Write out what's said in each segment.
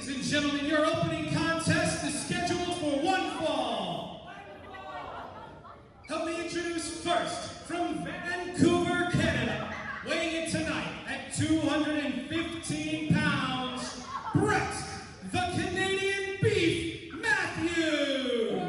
Ladies and gentlemen, your opening contest is scheduled for one fall. Help me introduce first, from Vancouver, Canada, weighing in tonight at 215 pounds, Brett, the Canadian Beef Matthews.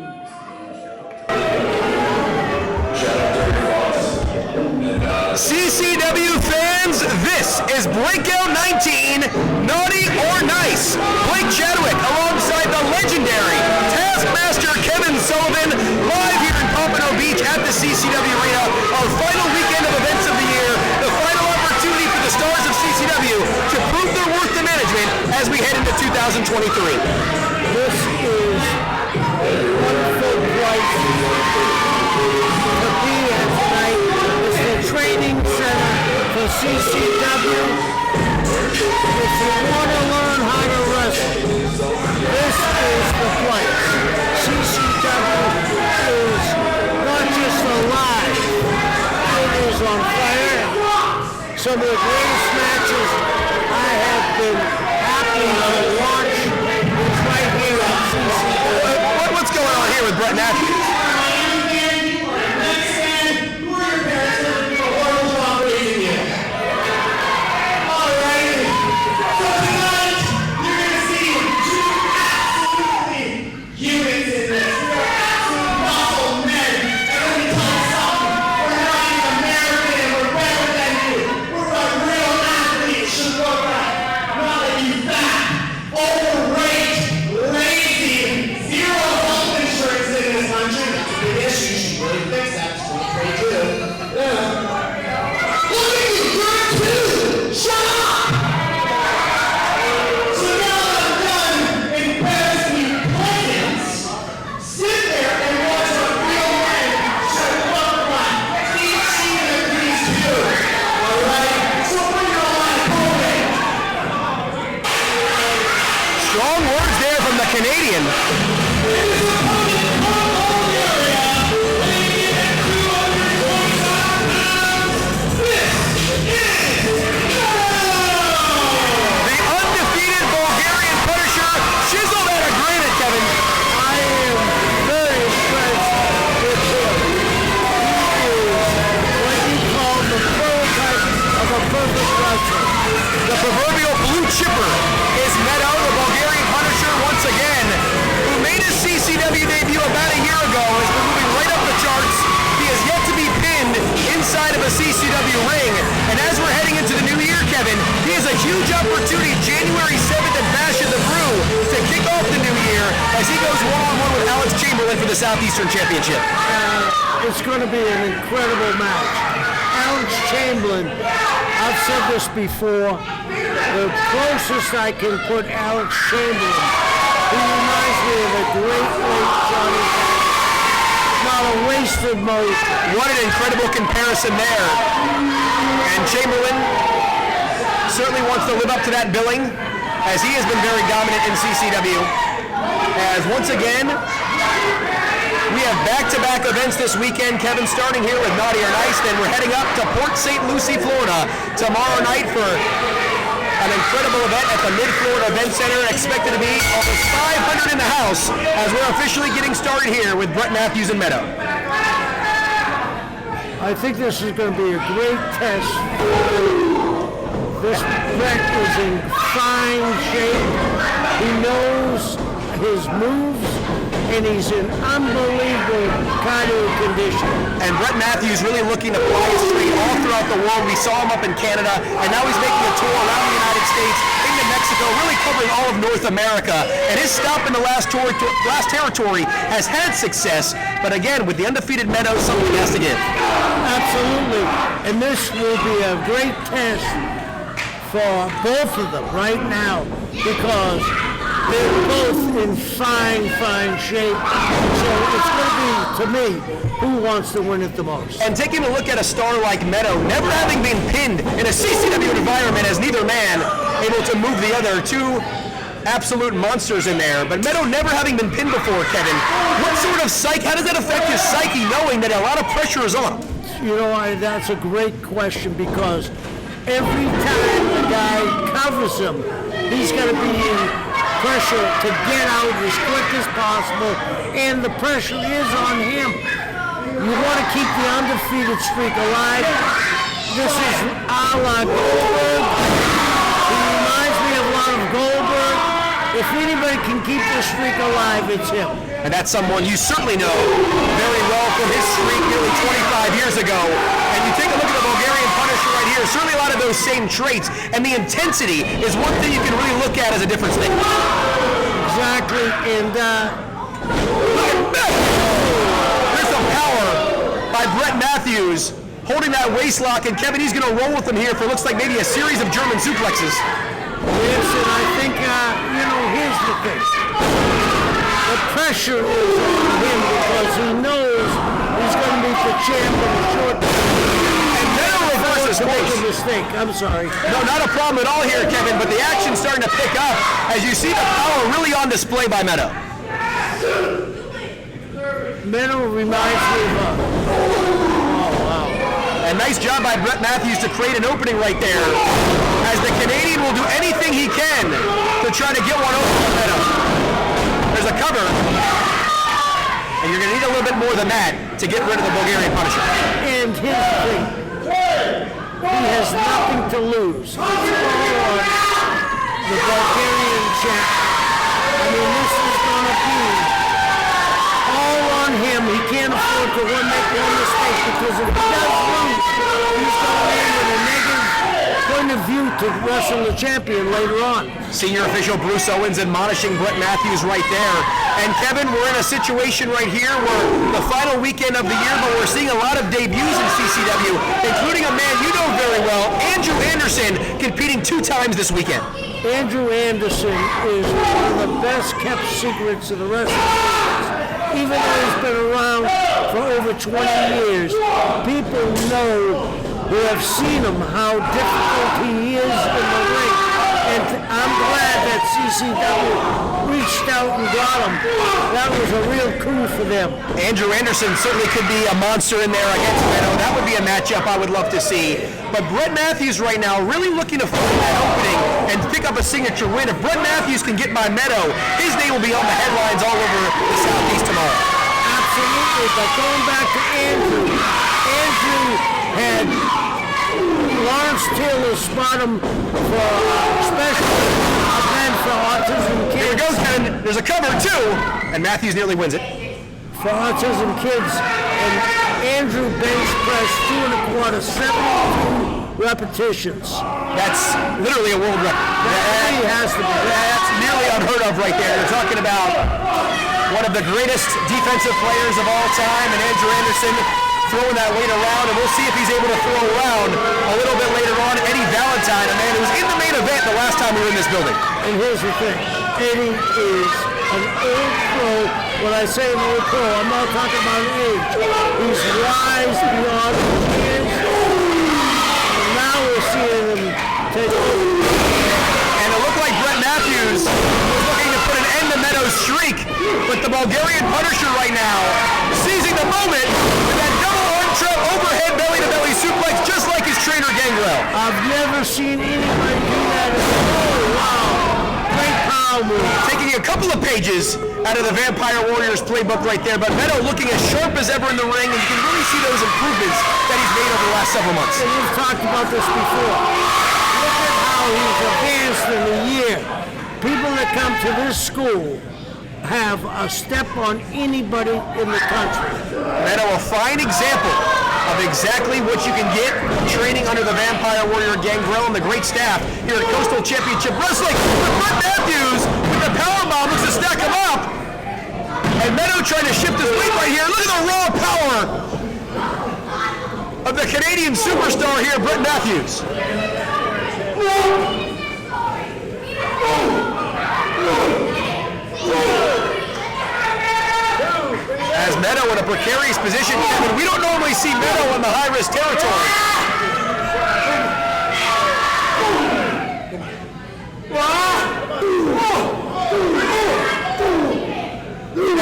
CCW fans, this is Breakout 19, Naughty or Nice. Blake Chadwick alongside the legendary Taskmaster Kevin Sullivan, live here in Pompano Beach at the CCW Arena. Our final weekend of events of the year, the final opportunity for the stars of CCW to prove their worth to management as we head into 2023. This is a wonderful place to be at tonight. It's the training center for CCW. If you want to learn how to wrestle, this is the place. CCW is not just alive, it is on fire. Some of the greatest matches I have been happy to watch is right here at CCW. What's going on here with Brett Matthews? Strong words there from the Canadian. The undefeated Bulgarian Punisher chiseled out of granite, Kevin. I am very impressed with him. He is what you call the prototype of a perfect wrestler. The proverbial blue chipper is Meto, the Bulgarian Punisher, once again, who made his CCW debut about a year ago, has been moving right up the charts. He has yet to be pinned inside of a CCW ring. And as we're heading into the new year, Kevin, he has a huge opportunity January 7th at Bash at the Brew to kick off the new year as he goes one-on-one with Alex Chamberlain for the Southeastern Championship. It's going to be an incredible match. Alex Chamberlain, I've said this before, the closest I can put Alex Chamberlain, he reminds me of a great late Johnny Cash. Not a wasted mode. What an incredible comparison there. And Chamberlain certainly wants to live up to that billing, as he has been very dominant in CCW. As once again, we have back-to-back events this weekend, Kevin, starting here with Naughty or Nice, then we're heading up to Port St. Lucie, Florida tomorrow night for an incredible event at the Mid-Florida Event Center, expected to be almost 500 in the house as we're officially getting started here with Brett Matthews and Meto. I think this is going to be a great test. This Brett is in fine shape. He knows his moves, and he's in unbelievable kind of condition. And Brett Matthews really looking to fly his street all throughout the world. We saw him up in Canada, and now he's making a tour around the United States, into Mexico, really covering all of North America. And his stop in the last territory has had success, but again, with the undefeated Meto, something has to give. Absolutely. And this will be a great test for both of them right now, because they're both in fine shape. So it's going to be, to me, who wants to win it the most. And taking a look at a star like Meto, never having been pinned in a CCW environment as neither man able to move the other, two absolute monsters in there. But Meto never having been pinned before, Kevin, what sort of how does that affect his psyche knowing that a lot of pressure is on him? You know, that's a great question, because every time the guy covers him, he's going to be in pressure to get out as quick as possible, and the pressure is on him. You want to keep the undefeated streak alive. This is a la Goldberg. He reminds me of a lot of Goldberg. If anybody can keep this streak alive, it's him. And that's someone you certainly know very well from his streak nearly 25 years ago. And you take a look at the Bulgarian Punisher right here, certainly a lot of those same traits. And the intensity is one thing you can really look at as a difference maker. Exactly, and look at that! There's some power by Brett Matthews holding that waist lock. And Kevin, he's going to roll with him here for looks like maybe a series of German suplexes. yes, and I think, here's the thing. The pressure is on him because he knows he's going to beat the champ in a short time. And Meto reverses to make a course. mistake. I'm sorry. No, not a problem at all here, Kevin, but the action's starting to pick up as you see the power really on display by Meto. Meto reminds me of oh, wow. And nice job by Brett Matthews to create an opening right there, as the Canadian will do anything he can to try to get one over to Meto. There's a cover, and you're going to need a little bit more than that to get rid of the Bulgarian Punisher. And here's the thing. He has nothing to lose. It's all on the Bulgarian champ. I mean, this is going to be all on him. He can't afford to make one mistake because if he does lose, he's going in with a negative point of view to wrestle the champion later on. Senior official Bruce Owens admonishing Brett Matthews right there. And Kevin, we're in a situation right here where the final weekend of the year, but we're seeing a lot of debuts in CCW, including a man you know very well, Andrew Anderson, competing 2 times this weekend. Andrew Anderson is one of the best kept secrets of the wrestling business. Even though he's been around for over 20 years, people know who have seen him how difficult he is in the ring. And I'm glad that CCW reached out and got him. That was a real coup for them. Andrew Anderson certainly could be a monster in there against Meto. That would be a matchup I would love to see. But Brett Matthews right now really looking to find that opening and pick up a signature win. If Brett Matthews can get by Meto, his name will be on the headlines all over the Southeast tomorrow. Absolutely, but going back to Andrew had Lawrence Taylor spot him for special event for autism kids. Here it goes, Ken. There's a cover, too. And Matthews nearly wins it. For autism kids. And Andrew bench pressed 2 1/4, 72 repetitions. That's literally a world record. That really has to be. That's nearly unheard of right there. You're talking about one of the greatest defensive players of all time, and Andrew Anderson throwing that weight around, and we'll see if he's able to throw around a little bit later on. Eddie Valentine, a man who was in the main event the last time we were in this building. And here's the thing. Eddie is an old pro. When I say an old pro, I'm not talking about age. He's wise beyond his years. And now we're seeing him take over. And it looked like Brett Matthews was looking to put an end to Meto's streak, but the Bulgarian Punisher right now seizing the moment with that double arm trap overhead belly-to-belly suplex, just like his trainer Gangrel. I've never seen anybody do that. Oh, wow. Great power move. Taking a couple of pages out of the Vampire Warriors playbook right there, but Meto looking as sharp as ever in the ring, and you can really see those improvements that he's made over the last several months. And we've talked about this before. Look at how he's advanced in a year. People that come to this school have a step on anybody in the country. Meto, a fine example of exactly what you can get training under the Vampire Warrior Gangrel and the great staff here at Coastal Championship Wrestling. Brett Matthews with the powerbomb looks to stack him up. And Meto trying to shift his weight right here. Look at the raw power of the Canadian superstar here, Brett Matthews. As Meto in a precarious position, Kevin, we don't normally see Meto in the high-risk territory.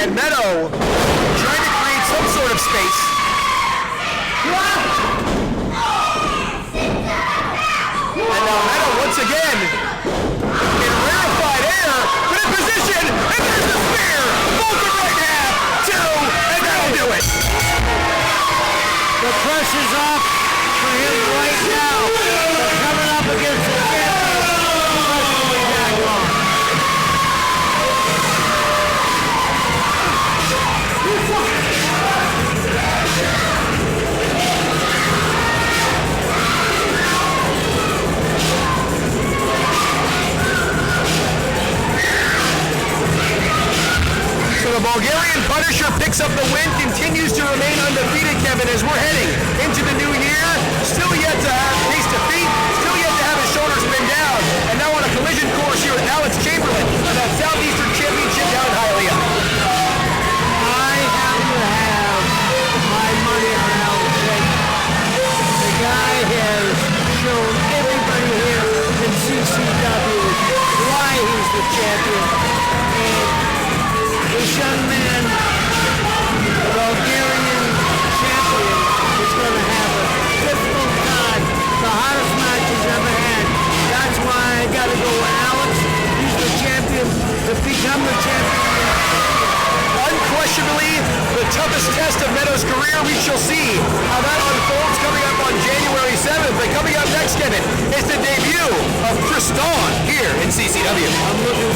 And Meto trying to create some sort of space. And now Meto once again in rarefied air, but in position. The Bulgarian Punisher picks up the win, continues to remain undefeated, Kevin, as we're heading into the new year. Still yet to have taste defeat, still yet to have his shoulders pinned down, and now on a collision course here with Alex Chamberlain for that Southeastern Championship down in Hialeah. I happen to have my money on Alex Chamberlain. The guy has shown everybody here in CCW why he's the champion. And this young man, the Bulgarian champion, is going to have a difficult time. The hardest match he's ever had. That's why I got to go with Alex. He's the champion to become the champion. Unquestionably, the toughest test of Meto's career. We shall see how that unfolds coming up on January 7th. But coming up next, Kevin, is the debut of Chris Dawn here in CCW. I'm looking